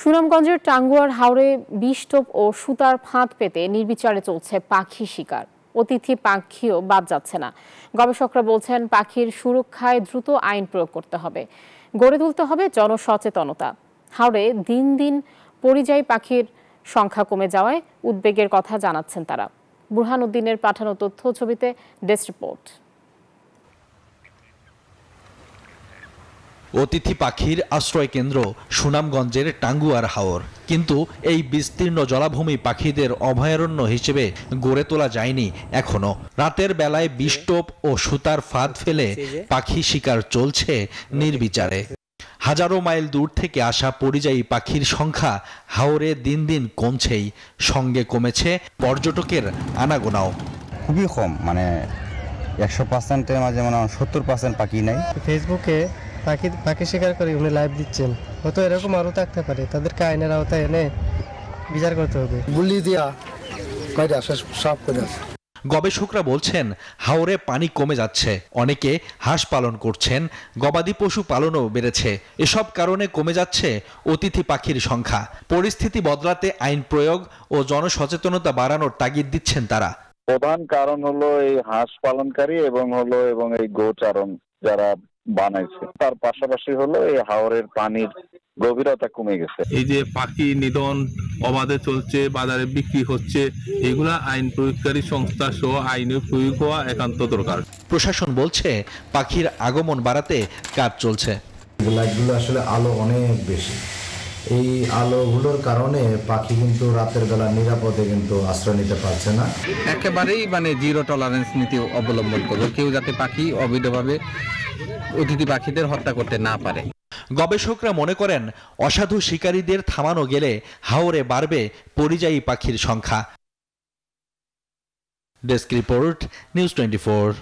সুনামগঞ্জের টাঙ্গুয়ার হাওরে বিষটোপ ও সুতার ফাঁদ পেতে নির্বিচারে চলছে পাখি শিকার। অতিথি পাখিও বাদ যাচ্ছে না। গবেষকরা বলছেন পাখির সুরক্ষায় দ্রুত আইন প্রয়োগ করতে হবে, গড়ে তুলতে হবে জনসচেতনতা। হাওরে দিন দিন পরিযায়ী পাখির সংখ্যা কমে যাওয়ায় উদ্বেগের কথা জানাচ্ছেন তারা। বুরহান উদ্দিনের পাঠানো তথ্য ছবিতে ডেস্ক রিপোর্ট। অতিথি পাখির আশ্রয় কেন্দ্র সুনামগঞ্জের টাঙ্গুয়ার হাওর, কিন্তু এই বিস্তীর্ণ জলাভূমি পাখিদের অভয়ারণ্য হিসেবে গড়ে তোলা যায়নি এখনো। রাতের বেলায় বিষটোপ ও সুতার ফাঁদ ফেলে পাখি শিকার চলছে নির্বিচারে। হাজারো মাইল দূর থেকে আসা পরিযায়ী পাখির সংখ্যা হাওরে দিন দিন কমছেই, সঙ্গে কমেছে পর্যটকের আনাগোনাও। খুবই কম, মানে 100%-এর মাঝে মানে 70% পাখি নাই। ফেসবুকে পাখি শিকার করে উনি লাইভ দিচ্ছেন, হয়তো এরকম আরও থাকতে পারে। তাদেরকে আইনের আওতায় এনে বিচার করতে হবে। গুলি দিয়া সাফ করে। গবেষকরা বলছেন হাওরে পানি কমে যাচ্ছে, অনেকে হাঁস পালন করছেন, গবাদি পশু পালনও বেড়েছে। এসব কারণে কমে যাচ্ছে অতিথি পাখির সংখ্যা। পরিস্থিতি বদলাতে আইন প্রয়োগ ও জনসচেতনতা বাড়ানোর তাগিদ দিচ্ছেন তারা। প্রধান কারণ হলো এই হাঁস পালনকারী এবং এই গোচারণ যারা বানাইছে, তার পাশাপাশি হলো এই হাওরের পানির গভীরতা কমে গেছে। এই যে পাখি নিধন অবাধে চলছে, বাজারে বিক্রি হচ্ছে, এগুলা আইন প্রয়োগকারী সংস্থা সহ আইনের প্রয়োগ হওয়া একান্ত দরকার। প্রশাসন বলছে পাখির আগমন বাড়াতে কাজ চলছে। লাইটগুলো আসলে আলো অনেক বেশি, এই আলোগুলোর কারণে পাখি কিন্তু রাতের বেলা নিরাপদে কিন্তু আশ্রয় নিতে পারছে না। একেবারেই জিরো টলারেন্স নীতি অবলম্বন করবে, কেউ যাতে পাখি অবৈধভাবে অতিথি পাখিদের হত্যা করতে না পারে। গবেষকরা মনে করেন অসাধু শিকারীদের থামানো গেলে হাওরে বাড়বে পরিযায়ী পাখির সংখ্যা। Desk report, news 24।